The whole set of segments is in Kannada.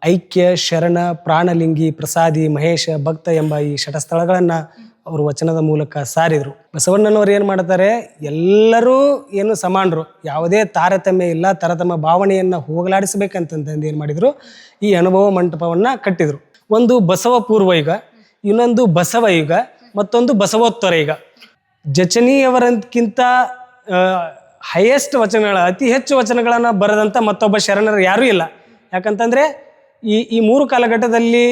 ಐಕ್ಯ, ಶರಣ, ಪ್ರಾಣಲಿಂಗಿ, ಪ್ರಸಾದಿ, ಮಹೇಶ, ಭಕ್ತ ಎಂಬ ಈ ಷಟಸ್ಥಳಗಳನ್ನು ಅವರು ವಚನದ ಮೂಲಕ ಸಾರಿದರು. ಬಸವಣ್ಣನವರು ಏನು ಮಾಡ್ತಾರೆ, ಎಲ್ಲರೂ ಏನು ಸಮಾನರು, ಯಾವುದೇ ತಾರತಮ್ಯ ಇಲ್ಲ, ತರತಮ ಭಾವನೆಯನ್ನು ಹೋಗಲಾಡಿಸಬೇಕಂತಂದು ಏನು ಮಾಡಿದರು, ಈ ಅನುಭವ ಮಂಟಪವನ್ನು ಕಟ್ಟಿದರು. ಒಂದು ಬಸವ ಪೂರ್ವ ಯುಗ, ಇನ್ನೊಂದು ಬಸವ ಯುಗ, ಮತ್ತೊಂದು ಬಸವೋತ್ತರ ಯುಗ. ಜಚನಿಯವರಕ್ಕಿಂತ ಹೈಯೆಸ್ಟ್ ವಚನಗಳ, ಅತಿ ಹೆಚ್ಚು ವಚನಗಳನ್ನು ಬರೆದಂಥ ಮತ್ತೊಬ್ಬ ಶರಣರು ಯಾರೂ ಇಲ್ಲ. ಯಾಕಂತಂದರೆ ಈ ಮೂರು ಕಾಲಘಟ್ಟದಲ್ಲಿ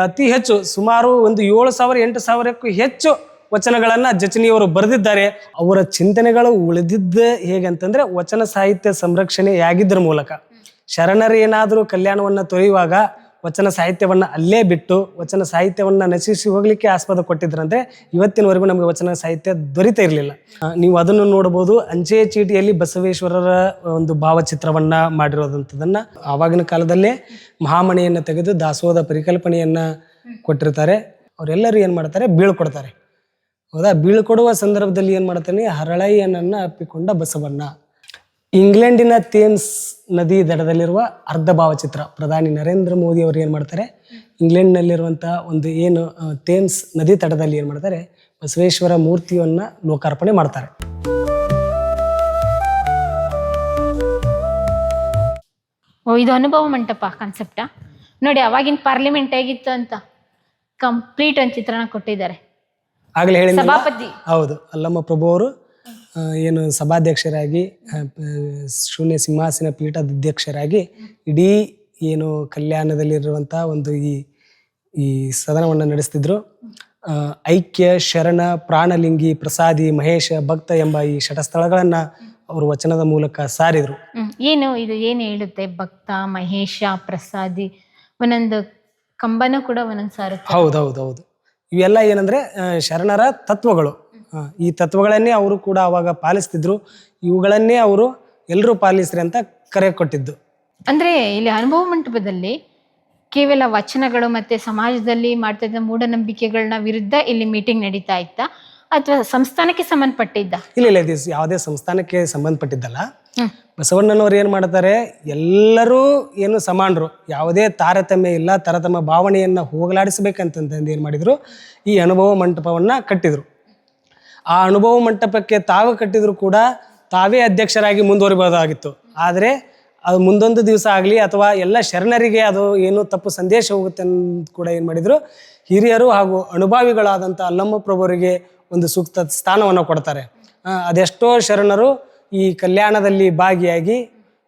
ಅತಿ ಹೆಚ್ಚು ಸುಮಾರು ಒಂದು 7,000-8,000ಕ್ಕೂ ಹೆಚ್ಚು ವಚನಗಳನ್ನು ಜಚನಿಯವರು ಬರೆದಿದ್ದಾರೆ. ಅವರ ಚಿಂತನೆಗಳು ಉಳಿದಿದ್ದ ಹೇಗಂತಂದರೆ ವಚನ ಸಾಹಿತ್ಯ ಸಂರಕ್ಷಣೆಯಾಗಿದ್ದರ ಮೂಲಕ. ಶರಣರು ಏನಾದರೂ ಕಲ್ಯಾಣವನ್ನು ತೊರೆಯುವಾಗ ವಚನ ಸಾಹಿತ್ಯವನ್ನು ಅಲ್ಲೇ ಬಿಟ್ಟು ವಚನ ಸಾಹಿತ್ಯವನ್ನು ನಶಿಸಿ ಹೋಗಲಿಕ್ಕೆ ಆಸ್ಪದ ಕೊಟ್ಟಿದ್ರಂತೆ. ಇವತ್ತಿನವರೆಗೂ ನಮಗೆ ವಚನ ಸಾಹಿತ್ಯ ದೊರೀತಾ ಇರಲಿಲ್ಲ. ನೀವು ಅದನ್ನು ನೋಡ್ಬೋದು. ಅಂಚೆ ಚೀಟಿಯಲ್ಲಿ ಬಸವೇಶ್ವರರ ಒಂದು ಭಾವಚಿತ್ರವನ್ನು ಮಾಡಿರೋದಂಥದ್ದನ್ನು ಆವಾಗಿನ ಕಾಲದಲ್ಲೇ ಮಹಾಮಣಿಯನ್ನು ತೆಗೆದು ದಾಸೋಹದ ಪರಿಕಲ್ಪನೆಯನ್ನು ಕೊಟ್ಟಿರ್ತಾರೆ. ಅವರೆಲ್ಲರೂ ಏನು ಮಾಡ್ತಾರೆ, ಬೀಳ್ಕೊಡ್ತಾರೆ. ಹೌದಾ? ಬೀಳ್ಕೊಡುವ ಸಂದರ್ಭದಲ್ಲಿ ಏನು ಮಾಡ್ತಾನೆ, ಹರಳಯ್ಯನನ್ನು ಅಪ್ಪಿಕೊಂಡ ಬಸವಣ್ಣ. ಇಂಗ್ಲೆಂಡಿನ ಥೇಮ್ಸ್ ನದಿ ದಡದಲ್ಲಿರುವ ಅರ್ಧ ಭಾವಚಿತ್ರ. ಪ್ರಧಾನಿ ನರೇಂದ್ರ ಮೋದಿ ಅವರು ಏನು ಮಾಡ್ತಾರೆ, ಇಂಗ್ಲೆಂಡ್ನಲ್ಲಿರುವಂಥ ಒಂದು ಏನು ಥೇಮ್ಸ್ ನದಿ ತಟದಲ್ಲಿ ಏನು ಮಾಡ್ತಾರೆ, ಬಸವೇಶ್ವರ ಮೂರ್ತಿಯನ್ನು ಲೋಕಾರ್ಪಣೆ ಮಾಡ್ತಾರೆ. ಇದು ಅನುಭವ ಮಂಟಪ ಕಾನ್ಸೆಪ್ಟಾ ನೋಡಿ. ಅವಾಗಿನ ಪಾರ್ಲಿಮೆಂಟ್ ಹೇಗಿತ್ತು ಅಂತ ಕಂಪ್ಲೀಟ್ ಒಂದು ಚಿತ್ರಣ ಕೊಟ್ಟಿದ್ದಾರೆ. ಆಗಲೇ ಹೇಳಿ ಸಭಾಪತಿ. ಹೌದು, ಅಲ್ಲಮ್ಮ ಪ್ರಭು ಅವರು ಏನು ಸಭಾಧ್ಯಕ್ಷರಾಗಿ, ಶೂನ್ಯ ಸಿಂಹಾಸನ ಪೀಠಾಧ್ಯಕ್ಷರಾಗಿ ಇಡೀ ಏನು ಕಲ್ಯಾಣದಲ್ಲಿರುವಂಥ ಒಂದು ಈ ಸದನವನ್ನು ನಡೆಸ್ತಿದ್ರು. ಐಕ್ಯ, ಶರಣ, ಪ್ರಾಣಲಿಂಗಿ, ಪ್ರಸಾದಿ, ಮಹೇಶ, ಭಕ್ತ ಎಂಬ ಈ ಷಟಸ್ಥಳಗಳನ್ನು ಅವರು ವಚನದ ಮೂಲಕ ಸಾರಿದರು. ಏನು ಹೇಳುತ್ತೆ? ಭಕ್ತ, ಮಹೇಶ, ಪ್ರಸಾದಿ, ಒಂದೊಂದು ಕಂಬನೂ ಕೂಡ ಒಂದೊಂದು ಸಾರುತ್ತೆ. ಹೌದೌದೌದು. ಇವೆಲ್ಲ ಏನಂದ್ರೆ ಶರಣರ ತತ್ವಗಳು. ಈ ತತ್ವಗಳನ್ನೇ ಅವರು ಕೂಡ ಅವಾಗ ಪಾಲಿಸ್ತಿದ್ರು. ಇವುಗಳನ್ನೇ ಅವರು ಎಲ್ಲರೂ ಪಾಲಿಸ್ರಿ ಅಂತ ಕರೆ ಕೊಟ್ಟಿದ್ದು. ಅಂದ್ರೆ ಇಲ್ಲಿ ಅನುಭವ ಮಂಟಪದಲ್ಲಿ ಕೇವಲ ವಚನಗಳು ಮತ್ತೆ ಸಮಾಜದಲ್ಲಿ ಮಾಡ್ತಾ ಇದ್ದ ಮೂಢನಂಬಿಕೆಗಳನ್ನ ವಿರುದ್ಧ ಇಲ್ಲಿ ಮೀಟಿಂಗ್ ನಡೀತಾ ಇತ್ತಾ ಅಥವಾ ಸಂಸ್ಥಾನಕ್ಕೆ ಸಂಬಂಧಪಟ್ಟಿದ್ದ? ಇಲ್ಲ, ಇದು ಯಾವುದೇ ಸಂಸ್ಥಾನಕ್ಕೆ ಸಂಬಂಧಪಟ್ಟಿದ್ದಲ್ಲ. ಬಸವಣ್ಣನವರು ಏನು ಮಾಡ್ತಾರೆ, ಎಲ್ಲರೂ ಏನು ಸಮಾನರು, ಯಾವುದೇ ತಾರತಮ್ಯ ಇಲ್ಲ, ತರತಮ ಭಾವನೆಯನ್ನು ಹೋಗಲಾಡಿಸಬೇಕಂತಂದು ಏನು ಮಾಡಿದ್ರು, ಈ ಅನುಭವ ಮಂಟಪವನ್ನು ಕಟ್ಟಿದರು. ಆ ಅನುಭವ ಮಂಟಪಕ್ಕೆ ತಾವು ಕಟ್ಟಿದ್ರು ಕೂಡ ತಾವೇ ಅಧ್ಯಕ್ಷರಾಗಿ ಮುಂದುವರಿಬಹುದಾಗಿತ್ತು. ಆದರೆ ಅದು ಮುಂದೊಂದು ದಿವಸ ಆಗಲಿ ಅಥವಾ ಎಲ್ಲ ಶರಣರಿಗೆ ಅದು ಏನು ತಪ್ಪು ಸಂದೇಶ ಹೋಗುತ್ತೆ ಅಂತ ಕೂಡ ಏನು ಮಾಡಿದರು, ಹಿರಿಯರು ಹಾಗೂ ಅನುಭವಿಗಳಾದಂಥ ಅಲ್ಲಮ್ಮ ಪ್ರಭುವರಿಗೆ ಒಂದು ಸೂಕ್ತ ಸ್ಥಾನವನ್ನು ಕೊಡ್ತಾರೆ. ಅದೆಷ್ಟೋ ಶರಣರು ಈ ಕಲ್ಯಾಣದಲ್ಲಿ ಭಾಗಿಯಾಗಿ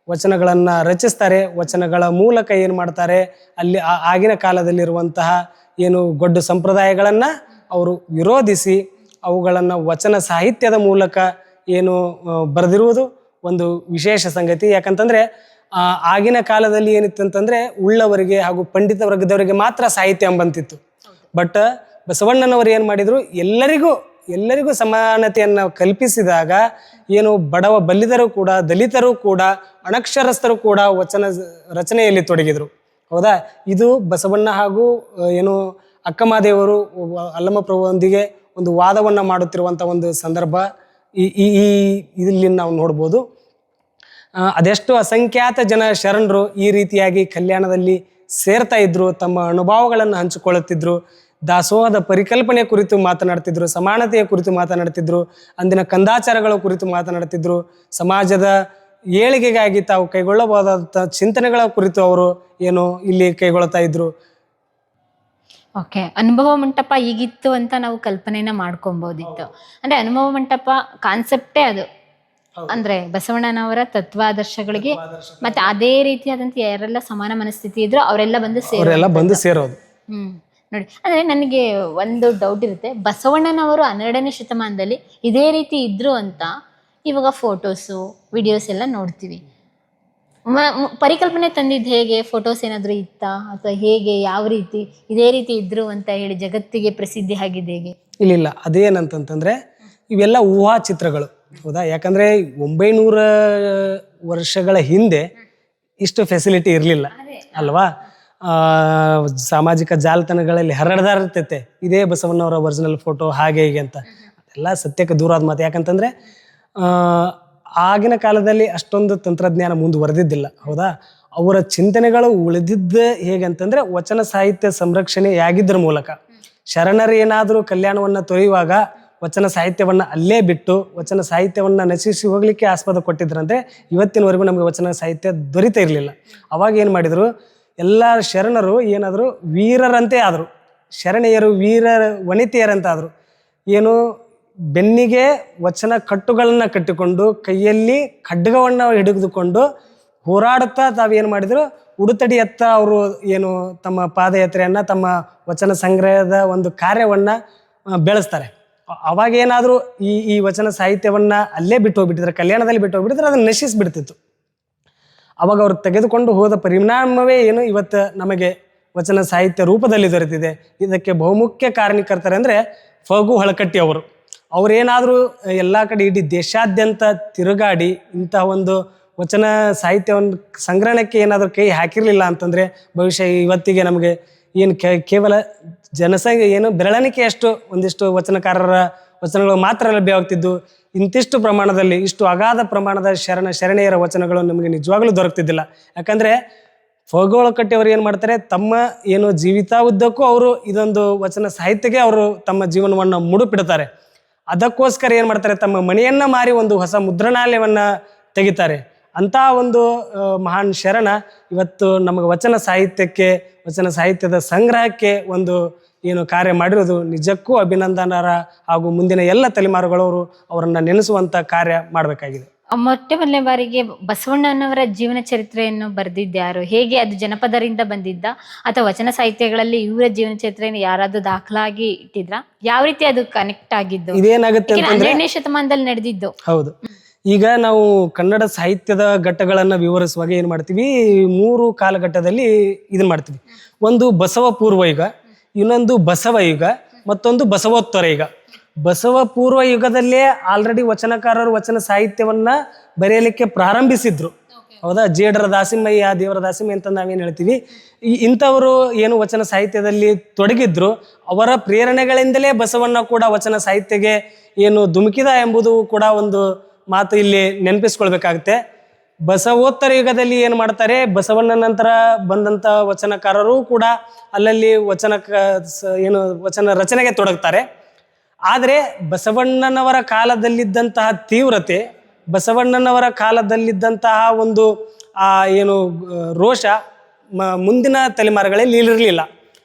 ವಚನಗಳನ್ನು ರಚಿಸ್ತಾರೆ. ವಚನಗಳ ಮೂಲಕ ಏನು ಮಾಡ್ತಾರೆ, ಅಲ್ಲಿ ಆಗಿನ ಕಾಲದಲ್ಲಿರುವಂತಹ ಏನು ಗೊಡ್ಡು ಸಂಪ್ರದಾಯಗಳನ್ನು ಅವರು ವಿರೋಧಿಸಿ ಅವುಗಳನ್ನು ವಚನ ಸಾಹಿತ್ಯದ ಮೂಲಕ ಏನು ಬರೆದಿರುವುದು ಒಂದು ವಿಶೇಷ ಸಂಗತಿ. ಯಾಕಂತಂದರೆ ಆಗಿನ ಕಾಲದಲ್ಲಿ ಏನಿತ್ತಂತಂದರೆ ಉಳ್ಳವರಿಗೆ ಹಾಗೂ ಪಂಡಿತ ವರ್ಗದವರಿಗೆ ಮಾತ್ರ ಸಾಹಿತ್ಯ ಎಂಬಂತಿತ್ತು. ಬಟ್ ಬಸವಣ್ಣನವರು ಏನು ಮಾಡಿದರು, ಎಲ್ಲರಿಗೂ ಸಮಾನತೆಯನ್ನು ಕಲ್ಪಿಸಿದಾಗ ಏನು ಬಡವ ಬಲ್ಲಿದರು ಕೂಡ, ದಲಿತರು ಕೂಡ, ಅನಕ್ಷರಸ್ಥರು ಕೂಡ ವಚನ ರಚನೆಯಲ್ಲಿ ತೊಡಗಿದರು. ಹೌದಾ? ಇದು ಬಸವಣ್ಣ ಹಾಗೂ ಏನು ಅಕ್ಕಮಹಾದೇವರು ಅಲ್ಲಮ್ಮ ಪ್ರಭುವೊಂದಿಗೆ ಒಂದು ವಾದವನ್ನು ಮಾಡುತ್ತಿರುವಂಥ ಒಂದು ಸಂದರ್ಭ ಇಲ್ಲಿ ನಾವು ನೋಡ್ಬೋದು. ಅದೆಷ್ಟು ಅಸಂಖ್ಯಾತ ಜನ ಶರಣರು ಈ ರೀತಿಯಾಗಿ ಕಲ್ಯಾಣದಲ್ಲಿ ಸೇರ್ತಾ ಇದ್ರು, ತಮ್ಮ ಅನುಭವಗಳನ್ನು ಹಂಚಿಕೊಳ್ಳುತ್ತಿದ್ರು, ದಾಸೋಹದ ಪರಿಕಲ್ಪನೆ ಕುರಿತು ಮಾತನಾಡ್ತಿದ್ರು, ಸಮಾನತೆಯ ಕುರಿತು ಮಾತನಾಡ್ತಿದ್ರು, ಅಂದಿನ ಕಂದಾಚಾರಗಳ ಕುರಿತು ಮಾತನಾಡ್ತಿದ್ರು, ಸಮಾಜದ ಏಳಿಗೆಗಾಗಿ ತಾವು ಕೈಗೊಳ್ಳಬಹುದಾದ ಚಿಂತನೆಗಳ ಕುರಿತು ಅವರು ಏನು ಇಲ್ಲಿ ಕೈಗೊಳ್ತಾ ಇದ್ರು. ಓಕೆ, ಅನುಭವ ಮಂಟಪ ಈಗಿತ್ತು ಅಂತ ನಾವು ಕಲ್ಪನೆನ ಮಾಡ್ಕೊಬೋದಿತ್ತು. ಅಂದ್ರೆ ಅನುಭವ ಮಂಟಪ ಕಾನ್ಸೆಪ್ಟೇ ಅದು. ಅಂದ್ರೆ ಬಸವಣ್ಣನವರ ತತ್ವಾದರ್ಶಗಳಿಗೆ ಮತ್ತೆ ಅದೇ ರೀತಿಯಾದಂತ ಯಾರೆಲ್ಲ ಸಮಾನ ಮನಸ್ಥಿತಿ ಇದ್ರು ಅವರೆಲ್ಲ ಬಂದು ಸೇರೋದು. ನೋಡಿ, ಅಂದ್ರೆ ನನಗೆ ಒಂದು ಡೌಟ್ ಇರುತ್ತೆ. ಬಸವಣ್ಣನವರು 12ನೇ ಶತಮಾನದಲ್ಲಿ ಇದೇ ರೀತಿ ಇದ್ರು ಅಂತ ಇವಾಗ ಫೋಟೋಸು ವಿಡಿಯೋಸ್ ಎಲ್ಲ ನೋಡ್ತೀವಿ. ಪರಿಕಲ್ಪನೆ ತಂದಿದ್ದು ಹೇಗೆ? ಫೋಟೋಸ್ ಏನಾದರೂ ಇತ್ತಾ ಅಥವಾ ಹೇಗೆ, ಯಾವ ರೀತಿ ಇದೇ ರೀತಿ ಇದ್ರು ಅಂತ ಹೇಳಿ ಜಗತ್ತಿಗೆ ಪ್ರಸಿದ್ಧಿ ಆಗಿದೆ ಹೇಗೆ? ಇಲ್ಲ, ಅದೇನಂತಂದ್ರೆ ಇವೆಲ್ಲ ಊಹಾ ಚಿತ್ರಗಳು. ಹೌದಾ? ಯಾಕಂದ್ರೆ 900 ವರ್ಷಗಳ ಹಿಂದೆ ಇಷ್ಟು ಫೆಸಿಲಿಟಿ ಇರಲಿಲ್ಲ ಅಲ್ವಾ? ಸಾಮಾಜಿಕ ಜಾಲತಾಣಗಳಲ್ಲಿ ಹರಡ್ತಾ ಇರ್ತೈತೆ ಇದೇ ಬಸವಣ್ಣವರ ಒರಿಜಿನಲ್ ಫೋಟೋ ಹಾಗೆ ಹೀಗೆ ಅಂತ. ಅದೆಲ್ಲ ಸತ್ಯಕ್ಕೆ ದೂರಾದ ಮಾತು. ಯಾಕಂತಂದ್ರೆ ಆಗಿನ ಕಾಲದಲ್ಲಿ ಅಷ್ಟೊಂದು ತಂತ್ರಜ್ಞಾನ ಮುಂದುವರೆದಿದ್ದಿಲ್ಲ. ಹೌದಾ? ಅವರ ಚಿಂತನೆಗಳು ಉಳಿದಿದ್ದ ಹೇಗಂತಂದ್ರೆ ವಚನ ಸಾಹಿತ್ಯ ಸಂರಕ್ಷಣೆಯಾಗಿದ್ದರ ಮೂಲಕ. ಶರಣರು ಏನಾದರೂ ಕಲ್ಯಾಣವನ್ನ ತೊರೆಯುವಾಗ ವಚನ ಸಾಹಿತ್ಯವನ್ನ ಅಲ್ಲೇ ಬಿಟ್ಟು ವಚನ ಸಾಹಿತ್ಯವನ್ನ ನಶಿಸಿ ಹೋಗ್ಲಿಕ್ಕೆ ಆಸ್ಪದ ಕೊಟ್ಟಿದ್ರಂದ್ರೆ ಇವತ್ತಿನವರೆಗೂ ನಮಗೆ ವಚನ ಸಾಹಿತ್ಯ ದೊರೀತಾ ಇರಲಿಲ್ಲ. ಅವಾಗ ಏನು ಮಾಡಿದ್ರು, ಎಲ್ಲ ಶರಣರು ಏನಾದರೂ ವೀರರಂತೆ ಆದರು, ಶರಣೆಯರು ವೀರ ವನಿತೆಯರಂತಾದರು. ಏನು ಬೆನ್ನಿಗೆ ವಚನ ಕಟ್ಟುಗಳನ್ನ ಕಟ್ಟಿಕೊಂಡು ಕೈಯಲ್ಲಿ ಖಡ್ಗವನ್ನು ಹಿಡಿದುಕೊಂಡು ಹೋರಾಡುತ್ತಾ ತಾವೇನು ಮಾಡಿದ್ರು, ಉಡುತಡಿ ಎತ್ತ ಅವರು ಏನು ತಮ್ಮ ಪಾದಯಾತ್ರೆಯನ್ನ ತಮ್ಮ ವಚನ ಸಂಗ್ರಹದ ಒಂದು ಕಾರ್ಯವನ್ನ ಬೆಳೆಸ್ತಾರೆ. ಅವಾಗ ಏನಾದರೂ ಈ ವಚನ ಸಾಹಿತ್ಯವನ್ನ ಅಲ್ಲೇ ಬಿಟ್ಟು ಹೋಗ್ಬಿಟ್ಟಿದ್ರೆ, ಕಲ್ಯಾಣದಲ್ಲಿ ಬಿಟ್ಟು ಹೋಗ್ಬಿಟ್ಟಿದ್ರೆ ಅದನ್ನ ನಶಿಸ್ಬಿಡ್ತಿತ್ತು. ಅವಾಗ ಅವರು ತೆಗೆದುಕೊಂಡು ಹೋದ ಪರಿಣಾಮವೇ ಏನು ಇವತ್ತು ನಮಗೆ ವಚನ ಸಾಹಿತ್ಯ ರೂಪದಲ್ಲಿ ದೊರೆತಿದೆ. ಇದಕ್ಕೆ ಬಹುಮುಖ್ಯ ಕಾರಣೀಕರ್ತರೆ ಅಂದರೆ ಫಗು ಹಳಕಟ್ಟಿ ಅವರು. ಅವರೇನಾದರೂ ಎಲ್ಲ ಕಡೆ ಇಡೀ ದೇಶಾದ್ಯಂತ ತಿರುಗಾಡಿ ಇಂತಹ ಒಂದು ವಚನ ಸಾಹಿತ್ಯವನ್ನು ಸಂಗ್ರಹಣಕ್ಕೆ ಏನಾದರೂ ಕೈ ಹಾಕಿರಲಿಲ್ಲ ಅಂತಂದರೆ ಬಹುಶಃ ಇವತ್ತಿಗೆ ನಮಗೆ ಏನು ಕೇವಲ ಜನಸಂಖ್ಯೆ ಏನು ಬೆರಳೆಣಿಕೆಯಷ್ಟು ಒಂದಿಷ್ಟು ವಚನಕಾರರ ವಚನಗಳು ಮಾತ್ರ ಲಭ್ಯವಾಗ್ತಿದ್ದು. ಇಂತಿಷ್ಟು ಪ್ರಮಾಣದಲ್ಲಿ ಇಷ್ಟು ಅಗಾಧ ಪ್ರಮಾಣದ ಶರಣೆಯರ ವಚನಗಳು ನಮಗೆ ನಿಜವಾಗ್ಲೂ ದೊರಕ್ತಿದ್ದಿಲ್ಲ. ಯಾಕಂದರೆ ಫಗೋಳಕಟ್ಟಿ ಅವರು ಏನು ಮಾಡ್ತಾರೆ, ತಮ್ಮ ಏನು ಜೀವಿತಾವುದ್ದಕ್ಕೂ ಅವರು ಇದೊಂದು ವಚನ ಸಾಹಿತ್ಯಕ್ಕೆ ಅವರು ತಮ್ಮ ಜೀವನವನ್ನು ಮುಡುಪಿಡ್ತಾರೆ. ಅದಕ್ಕೋಸ್ಕರ ಏನು ಮಾಡ್ತಾರೆ, ತಮ್ಮ ಮನೆಯನ್ನ ಮಾರಿ ಒಂದು ಹೊಸ ಮುದ್ರಣಾಲಯವನ್ನ ತೆಗಿತಾರೆ. ಅಂತ ಒಂದು ಮಹಾನ್ ಶರಣ ಇವತ್ತು ನಮಗೆ ವಚನ ಸಾಹಿತ್ಯಕ್ಕೆ, ವಚನ ಸಾಹಿತ್ಯದ ಸಂಗ್ರಹಕ್ಕೆ ಒಂದು ಏನು ಕಾರ್ಯ ಮಾಡಿರೋದು ನಿಜಕ್ಕೂ ಅಭಿನಂದನರ ಹಾಗೂ ಮುಂದಿನ ಎಲ್ಲ ತಲೆಮಾರುಗಳವರು ಅವರನ್ನ ನೆನೆಸುವಂತ ಕಾರ್ಯ ಮಾಡಬೇಕಾಗಿದೆ. ಮೊಟ್ಟ ಮೊದಲನೇ ಬಾರಿಗೆ ಬಸವಣ್ಣನವರ ಜೀವನ ಚರಿತ್ರೆಯನ್ನು ಬರೆದಿದ್ದ್ಯಾರು? ಹೇಗೆ ಅದು ಜನಪದರಿಂದ ಬಂದಿದ್ದ ಅಥವಾ ವಚನ ಸಾಹಿತ್ಯಗಳಲ್ಲಿ ಇವರ ಜೀವನ ಚರಿತ್ರೆಯನ್ನು ಯಾರಾದ್ರೂ ದಾಖಲಾಗಿ ಇಟ್ಟಿದ್ರ? ಯಾವ ರೀತಿ ಅದು ಕನೆಕ್ಟ್ ಆಗಿದ್ದು? ಇದೇನಾಗುತ್ತೆ ಅಂತಂದ್ರೆ 12ನೇ ಶತಮಾನದಲ್ಲಿ ನಡೆದಿದ್ದು. ಹೌದು. ಈಗ ನಾವು ಕನ್ನಡ ಸಾಹಿತ್ಯದ ಘಟ್ಟಗಳನ್ನ ವಿವರಿಸುವಾಗ ಏನ್ ಮಾಡ್ತೀವಿ, 3 ಕಾಲಘಟ್ಟದಲ್ಲಿ ಇದನ್ ಮಾಡ್ತೀವಿ. ಒಂದು ಬಸವ ಪೂರ್ವ ಯುಗ, ಇನ್ನೊಂದು ಬಸವ ಯುಗ, ಮತ್ತೊಂದು ಬಸವೋತ್ತರ ಯುಗ. ಬಸವ ಪೂರ್ವ ಯುಗದಲ್ಲೇ ಆಲ್ರೆಡಿ ವಚನಕಾರರು ವಚನ ಸಾಹಿತ್ಯವನ್ನ ಬರೆಯಲಿಕ್ಕೆ ಪ್ರಾರಂಭಿಸಿದ್ರು. ಹೌದಾ? ಜೇಡರ ದಾಸಿಮಯ್ಯ, ದೇವರ ದಾಸಿಮಯ್ಯ ಅಂತ ನಾವೇನು ಹೇಳ್ತೀವಿ, ಇಂಥವರು ಏನು ವಚನ ಸಾಹಿತ್ಯದಲ್ಲಿ ತೊಡಗಿದ್ರು. ಅವರ ಪ್ರೇರಣೆಗಳಿಂದಲೇ ಬಸವಣ್ಣ ಕೂಡ ವಚನ ಸಾಹಿತ್ಯಕ್ಕೆ ಏನು ಧುಮುಕಿದ ಎಂಬುದು ಕೂಡ ಒಂದು ಮಾತು ಇಲ್ಲಿ ನೆನಪಿಸ್ಕೊಳ್ಬೇಕಾಗುತ್ತೆ. ಬಸವೋತ್ತರ ಯುಗದಲ್ಲಿ ಏನು ಮಾಡ್ತಾರೆ, ಬಸವಣ್ಣ ನಂತರ ಬಂದಂಥ ವಚನಕಾರರು ಕೂಡ ಅಲ್ಲಲ್ಲಿ ವಚನ ರಚನೆಗೆ ತೊಡಗ್ತಾರೆ. ಆದರೆ ಬಸವಣ್ಣನವರ ಕಾಲದಲ್ಲಿದ್ದಂತಹ ತೀವ್ರತೆ, ಬಸವಣ್ಣನವರ ಕಾಲದಲ್ಲಿದ್ದಂತಹ ಒಂದು ಏನು ರೋಷ ಮುಂದಿನ ತಲೆಮಾರುಗಳಲ್ಲಿ ಇರಲಿಲ್ಲ.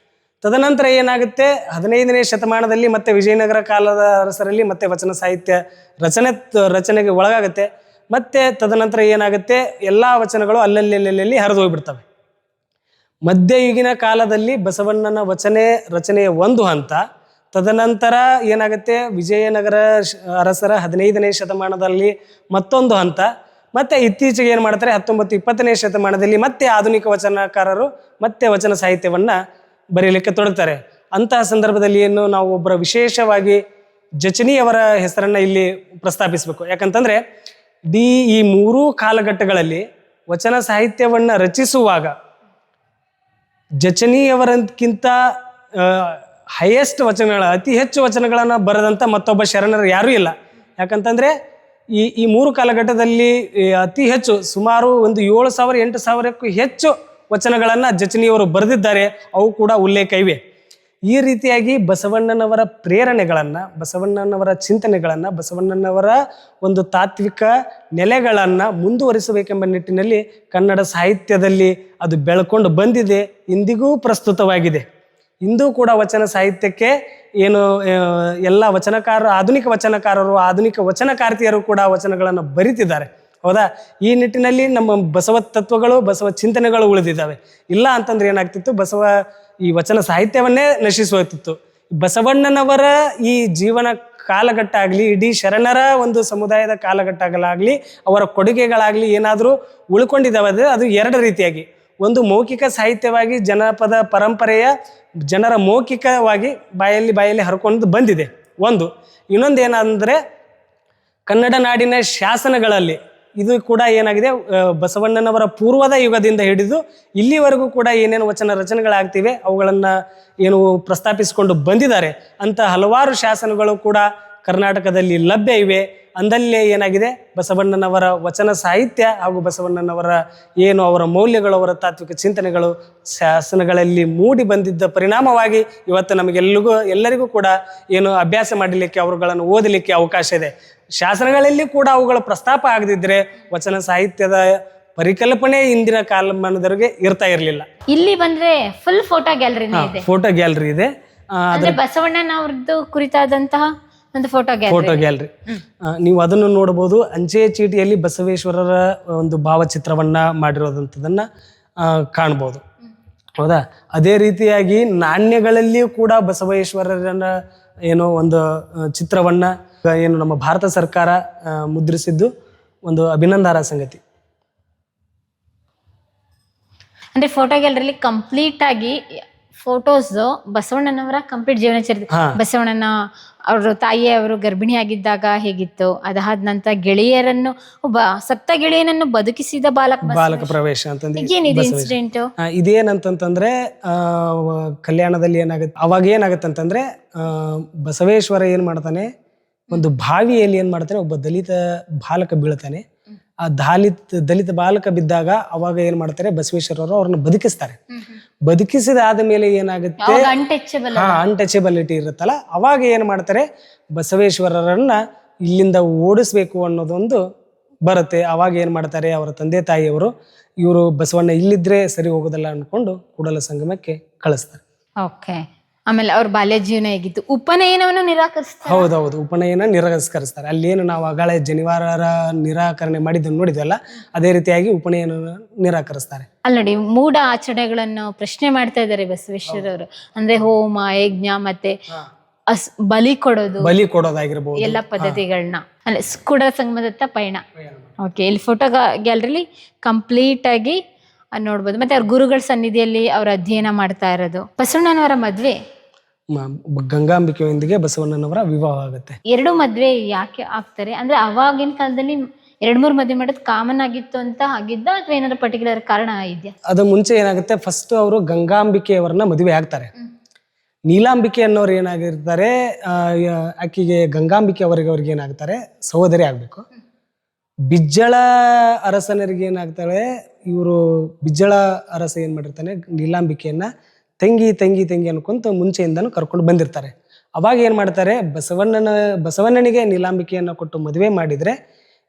ತದನಂತರ ಏನಾಗುತ್ತೆ, 15ನೇ ಶತಮಾನದಲ್ಲಿ ಮತ್ತೆ ವಿಜಯನಗರ ಕಾಲದ ಅರಸರಲ್ಲಿ ಮತ್ತೆ ವಚನ ಸಾಹಿತ್ಯ ರಚನೆಗೆ ಒಳಗಾಗುತ್ತೆ. ಮತ್ತೆ ತದನಂತರ ಏನಾಗುತ್ತೆ, ಎಲ್ಲ ವಚನಗಳು ಅಲ್ಲಲ್ಲಿ ಹರಿದು ಹೋಗ್ಬಿಡ್ತವೆ. ಮಧ್ಯಯುಗಿನ ಕಾಲದಲ್ಲಿ ಬಸವಣ್ಣನ ರಚನೆಯ ಒಂದು ಹಂತ, ತದನಂತರ ಏನಾಗುತ್ತೆ ವಿಜಯನಗರ ಅರಸರ 15ನೇ ಶತಮಾನದಲ್ಲಿ ಮತ್ತೊಂದು ಹಂತ, ಮತ್ತೆ ಇತ್ತೀಚೆಗೆ ಏನು ಮಾಡ್ತಾರೆ 19-20ನೇ ಶತಮಾನದಲ್ಲಿ ಮತ್ತೆ ಆಧುನಿಕ ವಚನಕಾರರು ಮತ್ತೆ ವಚನ ಸಾಹಿತ್ಯವನ್ನ ಬರೆಯಲಿಕ್ಕೆ ತೊಡಗ್ತಾರೆ. ಅಂತಹ ಸಂದರ್ಭದಲ್ಲಿ ಏನು ನಾವು ಒಬ್ಬರ ವಿಶೇಷವಾಗಿ ಜಚನಿಯವರ ಹೆಸರನ್ನ ಇಲ್ಲಿ ಪ್ರಸ್ತಾಪಿಸಬೇಕು. ಯಾಕಂತಂದ್ರೆ ಈ 3 ಕಾಲಘಟ್ಟಗಳಲ್ಲಿ ವಚನ ಸಾಹಿತ್ಯವನ್ನ ರಚಿಸುವಾಗ ಜಚನಿಯವರಕ್ಕಿಂತ ಹೈಯೆಸ್ಟ್ ಅತಿ ಹೆಚ್ಚು ವಚನಗಳನ್ನ ಬರೆದಂತ ಮತ್ತೊಬ್ಬ ಶರಣರು ಯಾರೂ ಇಲ್ಲ. ಯಾಕಂತಂದ್ರೆ ಈ 3 ಕಾಲಘಟ್ಟದಲ್ಲಿ ಅತಿ ಹೆಚ್ಚು ಸುಮಾರು ಒಂದು 7,000-8,000ಕ್ಕೂ ಹೆಚ್ಚು ವಚನಗಳನ್ನ ಜಚನಿಯವರು ಬರೆದಿದ್ದಾರೆ. ಅವು ಕೂಡ ಉಲ್ಲೇಖ ಇವೆ. ಈ ರೀತಿಯಾಗಿ ಬಸವಣ್ಣನವರ ಪ್ರೇರಣೆಗಳನ್ನ, ಬಸವಣ್ಣನವರ ಚಿಂತನೆಗಳನ್ನ, ಬಸವಣ್ಣನವರ ಒಂದು ತಾತ್ವಿಕ ನೆಲೆಗಳನ್ನ ಮುಂದುವರಿಸಬೇಕೆಂಬ ನಿಟ್ಟಿನಲ್ಲಿ ಕನ್ನಡ ಸಾಹಿತ್ಯದಲ್ಲಿ ಅದು ಬೆಳ್ಕೊಂಡು ಬಂದಿದೆ, ಇಂದಿಗೂ ಪ್ರಸ್ತುತವಾಗಿದೆ. ಇಂದು ಕೂಡ ವಚನ ಸಾಹಿತ್ಯಕ್ಕೆ ಏನು ಎಲ್ಲ ಆಧುನಿಕ ವಚನಕಾರರು, ಆಧುನಿಕ ವಚನಕಾರ್ತಿಯರು ಕೂಡ ವಚನಗಳನ್ನು ಬರಿತಿದ್ದಾರೆ. ಹೌದಾ? ಈ ನಿಟ್ಟಿನಲ್ಲಿ ನಮ್ಮ ಬಸವ ತತ್ವಗಳು, ಬಸವ ಚಿಂತನೆಗಳು ಉಳಿದಿದ್ದಾವೆ. ಇಲ್ಲ ಅಂತಂದ್ರೆ ಏನಾಗ್ತಿತ್ತು, ಈ ವಚನ ಸಾಹಿತ್ಯವನ್ನೇ ನಶಿಸೋಗ್ತಿತ್ತು. ಬಸವಣ್ಣನವರ ಈ ಜೀವನ ಕಾಲಘಟ್ಟ ಆಗಲಿ, ಇಡೀ ಶರಣರ ಒಂದು ಸಮುದಾಯದ ಕಾಲಘಟ್ಟಗಳಾಗಲಿ, ಅವರ ಕೊಡುಗೆಗಳಾಗಲಿ ಏನಾದರೂ ಉಳ್ಕೊಂಡಿದ್ದಾವೆ ಅದು 2 ರೀತಿಯಾಗಿ. ಒಂದು ಮೌಖಿಕ ಸಾಹಿತ್ಯವಾಗಿ ಜನಪದ ಪರಂಪರೆಯ ಜನರ ಮೌಖಿಕವಾಗಿ ಬಾಯಲ್ಲಿ ಹರ್ಕೊಂಡು ಬಂದಿದೆ ಒಂದು. ಇನ್ನೊಂದು ಏನಂದರೆ ಕನ್ನಡ ನಾಡಿನ ಶಾಸನಗಳಲ್ಲಿ ಇದು ಕೂಡ ಏನಾಗಿದೆ, ಬಸವಣ್ಣನವರ ಪೂರ್ವದ ಯುಗದಿಂದ ಹಿಡಿದು ಇಲ್ಲಿವರೆಗೂ ಕೂಡ ಏನೇನು ವಚನ ರಚನೆಗಳಾಗ್ತಿವೆ ಅವುಗಳನ್ನು ಏನು ಪ್ರಸ್ತಾಪಿಸಿಕೊಂಡು ಬಂದಿದ್ದಾರೆ ಅಂತ ಹಲವಾರು ಶಾಸನಗಳು ಕೂಡ ಕರ್ನಾಟಕದಲ್ಲಿ ಲಭ್ಯ ಇವೆ. ಅಂದಲ್ಲೇ ಏನಾಗಿದೆ ಬಸವಣ್ಣನವರ ವಚನ ಸಾಹಿತ್ಯ ಹಾಗೂ ಬಸವಣ್ಣನವರ ಏನು ಅವರ ಮೌಲ್ಯಗಳು, ಅವರ ತಾತ್ವಿಕ ಚಿಂತನೆಗಳು ಶಾಸನಗಳಲ್ಲಿ ಮೂಡಿ ಬಂದಿದ್ದ ಪರಿಣಾಮವಾಗಿ ಇವತ್ತು ಎಲ್ಲರಿಗೂ ಕೂಡ ಏನು ಅಭ್ಯಾಸ ಮಾಡಲಿಕ್ಕೆ, ಅವರುಗಳನ್ನು ಓದಲಿಕ್ಕೆ ಅವಕಾಶ ಇದೆ. ಶಾಸನಗಳಲ್ಲಿ ಕೂಡ ಅವುಗಳ ಪ್ರಸ್ತಾಪ ಆಗದಿದ್ರೆ ವಚನ ಸಾಹಿತ್ಯದ ಪರಿಕಲ್ಪನೆ ಇಂದಿನ ಕಾಲಮಾನದವರೆಗೆ ಇರ್ತಾ ಇರಲಿಲ್ಲ. ಇಲ್ಲಿ ಬಂದ್ರೆ ಫುಲ್ ಫೋಟೋ ಗ್ಯಾಲರಿನೇ ಇದೆ. ಫೋಟೋ ಗ್ಯಾಲರಿ ಇದೆ. ಅಂದ್ರೆ ಬಸವಣ್ಣನವ್ರದ್ದು ಕುರಿತಾದಂತಹ ಒಂದು ಫೋಟೋ ಗ್ಯಾಲರಿ ನೀವು ಅದನ್ನು ನೋಡಬಹುದು. ಅಂಚೆ ಚೀಟಿಯಲ್ಲಿ ಬಸವೇಶ್ವರರ ಒಂದು ಭಾವಚಿತ್ರವನ್ನ ಮಾಡಿರೋದಂಥದನ್ನ ಕಾಣ್ಬೋದು. ಹೌದಾ? ಅದೇ ರೀತಿಯಾಗಿ ನಾಣ್ಯಗಳಲ್ಲಿಯೂ ಕೂಡ ಬಸವೇಶ್ವರರನ್ನ ಏನೋ ಒಂದು ಚಿತ್ರವನ್ನ ಏನು ನಮ್ಮ ಭಾರತ ಸರ್ಕಾರ ಮುದ್ರಿಸಿದ್ದು ಒಂದು ಅಭಿನಂದನಾ ಸಂಗತಿ. ಅಂದ್ರೆ ಫೋಟೋ ಗ್ಯಾಲರಿಲಿ ಕಂಪ್ಲೀಟ್ ಆಗಿ ಫೋಟೋಸ್ ಬಸವಣ್ಣನವರ ಕಂಪ್ಲೀಟ್ ಜೀವನ ಚರಿತ್ರೆ, ಬಸವಣ್ಣನ ಅವರು ತಾಯಿಯವರು ಗರ್ಭಿಣಿಯಾಗಿದ್ದಾಗ ಹೇಗಿತ್ತು, ಅದಾದ ನಂತರ ಗೆಳೆಯರನ್ನು ಒಬ್ಬ ಸತ್ತ ಗೆಳೆಯನನ್ನು ಬದುಕಿಸಿದ ಬಾಲಕ ಪ್ರವೇಶ ಅಂತಂದ್ರೆ ಏನಿದೆ ಇನ್ಸಿಡೆಂಟ್. ಇದೇನಂತಂದ್ರೆ ಕಲ್ಯಾಣದಲ್ಲಿ ಏನಾಗುತ್ತೆ, ಅವಾಗ ಏನಾಗತ್ತಂತಂದ್ರೆ ಬಸವೇಶ್ವರ ಏನ್ ಮಾಡ್ತಾನೆ, ಒಂದು ಬಾವಿಯಲ್ಲಿ ಏನ್ ಮಾಡ್ತಾನೆ, ಒಬ್ಬ ದಲಿತ ಬಾಲಕ ಬೀಳ್ತಾನೆ. ಆ ದಲಿತ ಬಾಲಕ ಬಿದ್ದಾಗ ಅವಾಗ ಏನ್ ಮಾಡ್ತಾರೆ, ಬಸವೇಶ್ವರರು ಅವ್ರನ್ನ ಬದುಕಿಸ್ತಾರೆ. ಬದುಕಿಸಿದಾದ ಮೇಲೆ ಏನಾಗುತ್ತೆ, ಅನ್ಟಚಬಿಲಿಟಿ ಇರುತ್ತಲ್ಲ, ಅವಾಗ ಏನ್ ಮಾಡ್ತಾರೆ, ಬಸವೇಶ್ವರರನ್ನ ಇಲ್ಲಿಂದ ಓಡಿಸ್ಬೇಕು ಅನ್ನೋದೊಂದು ಬರುತ್ತೆ. ಅವಾಗ ಏನ್ ಮಾಡ್ತಾರೆ, ಅವರ ತಂದೆ ತಾಯಿಯವರು ಇವರು ಬಸವಣ್ಣ ಇಲ್ಲಿದ್ರೆ ಸರಿ ಹೋಗೋದಲ್ಲ ಅನ್ಕೊಂಡು ಕೂಡಲ ಸಂಗಮಕ್ಕೆ ಕಳಿಸ್ತಾರೆ. ಓಕೆ. ಆಮೇಲೆ ಅವ್ರ ಬಾಲ್ಯ ಜೀವನ ಹೇಗಿತ್ತು, ಉಪನಯನವನ್ನು ನಿರಾಕರಿಸ್ತಾರೆ. ಹೌದೌದು, ಉಪನಯನ ನಿರಾಕರಿಸ್ತಾರೆ. ಅಲ್ಲೇನು ನಾವು ಆಗಾಳೆ ಜನಿವಾರರ ನಿರಾಕರಣೆ ಮಾಡಿದ್ದನ್ನು ನೋಡಿದ್ವಲ್ಲ, ಅದೇ ರೀತಿಯಾಗಿ ಉಪನಯನ ನಿರಾಕರಿಸ್ತಾರೆ. ಅಲ್ಲಿ ನೋಡಿ, ಮೂಢ ಆಚರಣೆಗಳನ್ನು ಪ್ರಶ್ನೆ ಮಾಡ್ತಾ ಇದ್ದಾರೆ ಬಸವೇಶ್ವರವರು. ಅಂದ್ರೆ ಹೋಮ ಯಜ್ಞ ಮತ್ತೆ ಬಲಿ ಕೊಡೋದಾಗಿರ್ಬೋದು ಎಲ್ಲ ಪದ್ಧತಿಗಳನ್ನ ಅಲ್ಲ ಕೂಡಲ ಸಂಗಮದತ್ತ ಪಯಣ. ಓಕೆ, ಇಲ್ಲಿ ಫೋಟೋ ಗ್ಯಾಲರಿಲಿ ಕಂಪ್ಲೀಟ್ ಆಗಿ ನೋಡ್ಬೋದು. ಮತ್ತೆ ಅವ್ರ ಗುರುಗಳ ಸನ್ನಿಧಿಯಲ್ಲಿ ಅವ್ರ ಅಧ್ಯಯನ ಮಾಡ್ತಾ ಇರೋದು. ಬಸವಣ್ಣನವರ ಮದ್ವೆ ಗಂಗಾಂಬಿಕೆಯೊಂದಿಗೆ ಬಸವಣ್ಣನವರ ವಿವಾಹ ಆಗುತ್ತೆ. 2 ಮದ್ವೆ ಯಾಕೆ ಆಗ್ತಾರೆ ಅಂದ್ರೆ ಅವಾಗಿನ ಕಾಲದಲ್ಲಿ 2-3 ಮದ್ವೆ ಮಾಡೋದು ಕಾಮನ್ ಆಗಿತ್ತು ಅಂತ ಆಗಿದ್ದ, ಅಥವಾ ಏನಾದ್ರು ಪರ್ಟಿಕ್ಯುಲರ್ ಕಾರಣ ಇದೆಯಾ? ಅದು ಮುಂಚೆ ಏನಾಗುತ್ತೆ, ಫಸ್ಟ್ ಅವರು ಗಂಗಾಂಬಿಕೆಯವರನ್ನ ಮದುವೆ ಆಗ್ತಾರೆ. ನೀಲಾಂಬಿಕೆ ಅನ್ನೋರು ಏನಾಗಿರ್ತಾರೆ, ಆಕಿಗೆ ಗಂಗಾಂಬಿಕೆ ಅವ್ರಿಗೆ ಏನಾಗ್ತಾರೆ, ಸಹೋದರಿ ಆಗ್ಬೇಕು. ಬಿಜ್ಜಳ ಅರಸನರಿಗೆ ಏನಾಗ್ತಾಳೆ, ಇವರು ಬಿಜ್ಜಳ ಅರಸ ಏನ್ ಮಾಡಿರ್ತಾನೆ, ನೀಲಾಂಬಿಕೆಯನ್ನ ತಂಗಿ ಅನ್ಕೊಂತ ಮುಂಚೆಯಿಂದನೂ ಕರ್ಕೊಂಡು ಬಂದಿರ್ತಾರೆ. ಅವಾಗ ಏನ್ ಮಾಡ್ತಾರೆ, ಬಸವಣ್ಣನಿಗೆ ನೀಲಾಂಬಿಕೆಯನ್ನ ಕೊಟ್ಟು ಮದುವೆ ಮಾಡಿದ್ರೆ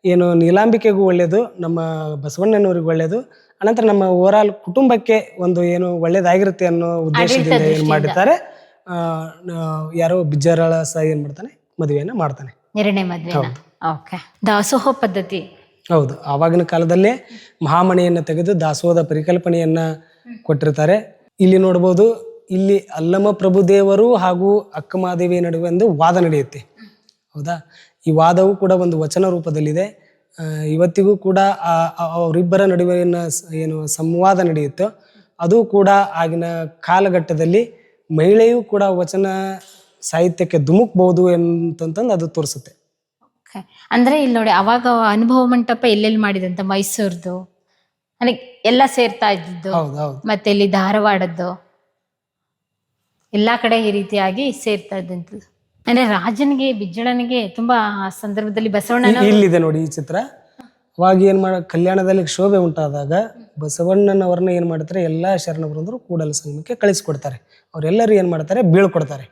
ಏನು ನೀಲಾಂಬಿಕೆಗೂ ಒಳ್ಳೇದು, ನಮ್ಮ ಬಸವಣ್ಣನವ್ರಿಗೆ ಒಳ್ಳೇದು, ಅನಂತರ ನಮ್ಮ ಓವರ್ ಆಲ್ ಕುಟುಂಬಕ್ಕೆ ಒಂದು ಏನು ಒಳ್ಳೇದಾಗಿರುತ್ತೆ ಅನ್ನೋ ಉದ್ದೇಶದಿಂದ ಏನ್ ಮಾಡಿರ್ತಾರೆ, ಯಾರೋ ಬಿಜ್ಜಳ ಅರಸ ಏನ್ ಮಾಡ್ತಾನೆ, ಮದುವೆಯನ್ನ ಮಾಡ್ತಾನೆ, 2ನೇ ಮದುವೆ. ಓಕೆ. ದಾಸೋಹ ಪದ್ಧತಿ. ಹೌದು, ಆವಾಗಿನ ಕಾಲದಲ್ಲೇ ಮಹಾಮಣಿಯನ್ನ ತೆಗೆದು ದಾಸೋಹದ ಪರಿಕಲ್ಪನೆಯನ್ನ ಕೊಟ್ಟಿರ್ತಾರೆ. ಇಲ್ಲಿ ನೋಡ್ಬೋದು, ಇಲ್ಲಿ ಅಲ್ಲಮ ಪ್ರಭುದೇವರು ಹಾಗೂ ಅಕ್ಕಮಹಾದೇವಿ ನಡುವೆ ಒಂದು ವಾದ ನಡೆಯುತ್ತೆ. ಹೌದಾ? ಈ ವಾದವು ಕೂಡ ಒಂದು ವಚನ ರೂಪದಲ್ಲಿದೆ. ಇವತ್ತಿಗೂ ಕೂಡ ಅವರಿಬ್ಬರ ನಡುವಿನ ಏನು ಸಂವಾದ ನಡೆಯುತ್ತೋ ಅದು ಕೂಡ ಆಗಿನ ಕಾಲಘಟ್ಟದಲ್ಲಿ ಮಹಿಳೆಯೂ ಕೂಡ ವಚನ ಸಾಹಿತ್ಯಕ್ಕೆ ಧುಮುಕ್ಬಹುದು ಅಂತಂದು ಅದು ತೋರಿಸುತ್ತೆ. ಅಂದ್ರೆ ಇಲ್ಲಿ ನೋಡಿ, ಅವಾಗ ಅನುಭವ ಮಂಟಪ ಎಲ್ಲೆಲ್ಲಿ ಮಾಡಿದಂತ, ಮೈಸೂರ್ದು ಎಲ್ಲ ಸೇರ್ತಾ ಇದ್ದು, ಮತ್ತೆ ಇಲ್ಲಿ ಧಾರವಾಡದ್ದು ಎಲ್ಲಾ ಕಡೆ ಈ ರೀತಿಯಾಗಿ ಸೇರ್ತಾ ಇದ್ದಂಥದ್ದು. ಅಂದ್ರೆ ರಾಜನಿಗೆ ಬಿಜ್ಜಳನಿಗೆ ತುಂಬಾ ಆ ಸಂದರ್ಭದಲ್ಲಿ ಬಸವಣ್ಣ ಇಲ್ಲಿದೆ ನೋಡಿ ಈ ಚಿತ್ರ. ಅವಾಗ ಏನ್ ಕಲ್ಯಾಣದಲ್ಲಿ ಶೋಭೆ ಉಂಟಾದಾಗ ಬಸವಣ್ಣನವ್ರನ್ನ ಏನ್ ಮಾಡ್ತಾರೆ, ಎಲ್ಲಾ ಶರಣಬಂಧುರು ಕೂಡಲ ಸಂಗಮಕ್ಕೆ ಕಳಿಸ್ಕೊಡ್ತಾರೆ. ಅವರೆಲ್ಲರೂ ಏನ್ ಮಾಡ್ತಾರೆ, ಬೀಳ್ಕೊಡ್ತಾರೆ.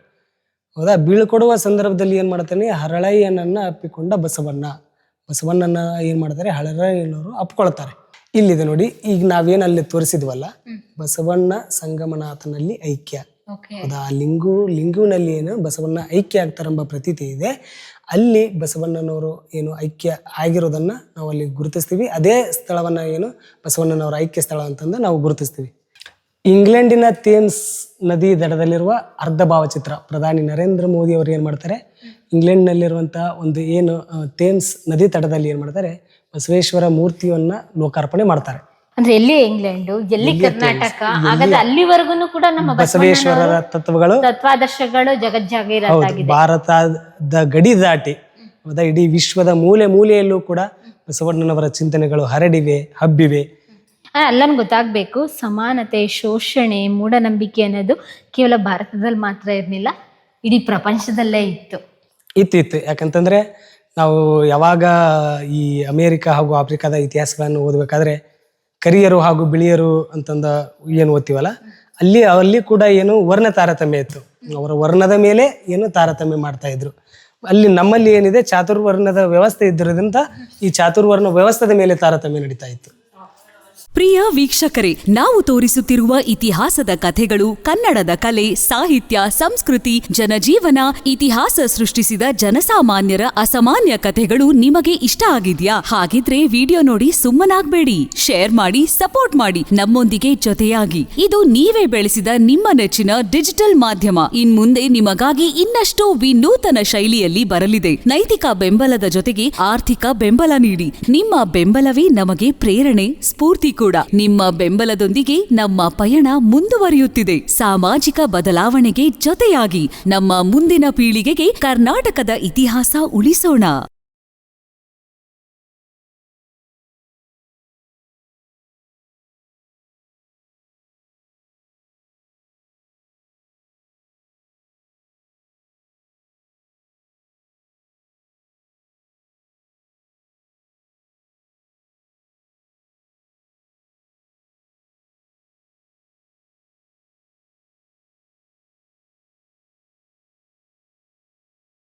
ಹೌದಾ? ಬೀಳ್ಕೊಡುವ ಸಂದರ್ಭದಲ್ಲಿ ಏನ್ ಮಾಡ್ತಾನೆ, ಹರಳಯ್ಯನನ್ನ ಅಪ್ಪಿಕೊಂಡ ಬಸವಣ್ಣನ ಏನ್ ಮಾಡ್ತಾರೆ, ಹರಳಯ್ಯನವರು ಅಪ್ಕೊಳ್ತಾರೆ. ಇಲ್ಲಿದೆ ನೋಡಿ, ಈಗ ನಾವೇನ್ ಅಲ್ಲಿ ತೋರಿಸಿದ್ವಲ್ಲ, ಬಸವಣ್ಣ ಸಂಗಮನಾಥನಲ್ಲಿ ಐಕ್ಯ. ಹೌದಾ? ಲಿಂಗುವಿನಲ್ಲಿ ಏನು ಬಸವಣ್ಣ ಐಕ್ಯ ಆಗ್ತಾರೆಂಬ ಪ್ರತೀತಿ ಇದೆ. ಅಲ್ಲಿ ಬಸವಣ್ಣನವರು ಏನು ಐಕ್ಯ ಆಗಿರೋದನ್ನ ನಾವು ಅಲ್ಲಿ ಗುರುತಿಸ್ತೀವಿ. ಅದೇ ಸ್ಥಳವನ್ನ ಏನು ಬಸವಣ್ಣನವರ ಐಕ್ಯ ಸ್ಥಳ ಅಂತಂದು ನಾವು ಗುರುತಿಸ್ತೀವಿ. ಇಂಗ್ಲೆಂಡಿನ ಥೇಮ್ಸ್ ನದಿ ದಡದಲ್ಲಿರುವ ಅರ್ಧ ಭಾವಚಿತ್ರ. ಪ್ರಧಾನಿ ನರೇಂದ್ರ ಮೋದಿ ಅವರು ಏನ್ ಮಾಡ್ತಾರೆ, ಇಂಗ್ಲೆಂಡ್ನಲ್ಲಿರುವಂತಹ ಒಂದು ಏನು ಥೇಮ್ಸ್ ನದಿ ತಟದಲ್ಲಿ ಏನ್ ಮಾಡ್ತಾರೆ, ಬಸವೇಶ್ವರ ಮೂರ್ತಿಯನ್ನ ಲೋಕಾರ್ಪಣೆ ಮಾಡ್ತಾರೆ. ಅಂದ್ರೆ ಎಲ್ಲಿ ಇಂಗ್ಲೆಂಡ್, ಎಲ್ಲಿ ಕರ್ನಾಟಕ, ಹಾಗಾದ್ರೆ ಅಲ್ಲಿವರೆಗೂ ಕೂಡ ನಮ್ಮ ಬಸವೇಶ್ವರರ ತತ್ವಾದರ್ಶಗಳು ಜಗಜ್ಜಾಗೀರವಾಗಿದೆ. ಭಾರತದ ಗಡಿ ದಾಟಿ ಇಡೀ ವಿಶ್ವದ ಮೂಲೆಯಲ್ಲೂ ಕೂಡ ಬಸವಣ್ಣನವರ ಚಿಂತನೆಗಳು ಹರಡಿವೆ, ಹಬ್ಬಿವೆ. ಅಲ್ಲನ್ ಗೊತ್ತಾಗ್ಬೇಕು, ಸಮಾನತೆ, ಶೋಷಣೆ, ಮೂಢನಂಬಿಕೆ ಅನ್ನೋದು ಕೇವಲ ಭಾರತದಲ್ಲಿ ಮಾತ್ರ ಇರ್ಲಿಲ್ಲ, ಇಡೀ ಪ್ರಪಂಚದಲ್ಲೇ ಇತ್ತು. ಯಾಕಂತಂದ್ರೆ ನಾವು ಯಾವಾಗ ಈ ಅಮೇರಿಕ ಹಾಗೂ ಆಫ್ರಿಕಾದ ಇತಿಹಾಸಗಳನ್ನು ಓದಬೇಕಾದ್ರೆ ಕರಿಯರು ಹಾಗೂ ಬಿಳಿಯರು ಅಂತಂದ ಏನು ಓದ್ತೀವಲ್ಲ, ಅಲ್ಲಿ ಕೂಡ ಏನು ವರ್ಣ ತಾರತಮ್ಯ ಇತ್ತು. ಅವರ ವರ್ಣದ ಮೇಲೆ ಏನು ತಾರತಮ್ಯ ಮಾಡ್ತಾ ಇದ್ರು. ಅಲ್ಲಿ ನಮ್ಮಲ್ಲಿ ಏನಿದೆ ಚಾತುರ್ವರ್ಣದ ವ್ಯವಸ್ಥೆ ಇದ್ದಿರೋದ್ರಿಂದ ಈ ಚಾತುರ್ವರ್ಣ ವ್ಯವಸ್ಥೆದ ಮೇಲೆ ತಾರತಮ್ಯ ನಡೀತಾ ಇತ್ತು. ಪ್ರಿಯ ವೀಕ್ಷಕರೇ, ನಾವು ತೋರಿಸುತ್ತಿರುವ ಇತಿಹಾಸದ ಕಥೆಗಳು ಕನ್ನಡದ ಕಲೆ, ಸಾಹಿತ್ಯ, ಸಂಸ್ಕೃತಿ, ಜನಜೀವನ, ಇತಿಹಾಸ ಸೃಷ್ಟಿಸಿದ ಜನಸಾಮಾನ್ಯರ ಅಸಾಮಾನ್ಯ ಕಥೆಗಳು ನಿಮಗೆ ಇಷ್ಟ ಆಗಿದ್ಯಾ? ಹಾಗಿದ್ರೆ ವಿಡಿಯೋ ನೋಡಿ ಸುಮ್ಮನಾಗ್ಬೇಡಿ, ಶೇರ್ ಮಾಡಿ, ಸಪೋರ್ಟ್ ಮಾಡಿ, ನಮ್ಮೊಂದಿಗೆ ಜೊತೆಯಾಗಿ. ಇದು ನೀವೇ ಬೆಳೆಸಿದ ನಿಮ್ಮ ನೆಚ್ಚಿನ ಡಿಜಿಟಲ್ ಮಾಧ್ಯಮ. ಇನ್ಮುಂದೆ ನಿಮಗಾಗಿ ಇನ್ನಷ್ಟು ವಿನೂತನ ಶೈಲಿಯಲ್ಲಿ ಬರಲಿದೆ. ನೈತಿಕ ಬೆಂಬಲದ ಜೊತೆಗೆ ಆರ್ಥಿಕ ಬೆಂಬಲ ನೀಡಿ. ನಿಮ್ಮ ಬೆಂಬಲವೇ ನಮಗೆ ಪ್ರೇರಣೆ, ಸ್ಫೂರ್ತಿ ಕೂಡ. ನಿಮ್ಮ ಬೆಂಬಲದೊಂದಿಗೆ ನಮ್ಮ ಪಯಣ ಮುಂದುವರಿಯುತ್ತಿದೆ. ಸಾಮಾಜಿಕ ಬದಲಾವಣೆಗೆ ಜೊತೆಯಾಗಿ ನಮ್ಮ ಮುಂದಿನ ಪೀಳಿಗೆಗೆ ಕರ್ನಾಟಕದ ಇತಿಹಾಸ ಉಳಿಸೋಣ.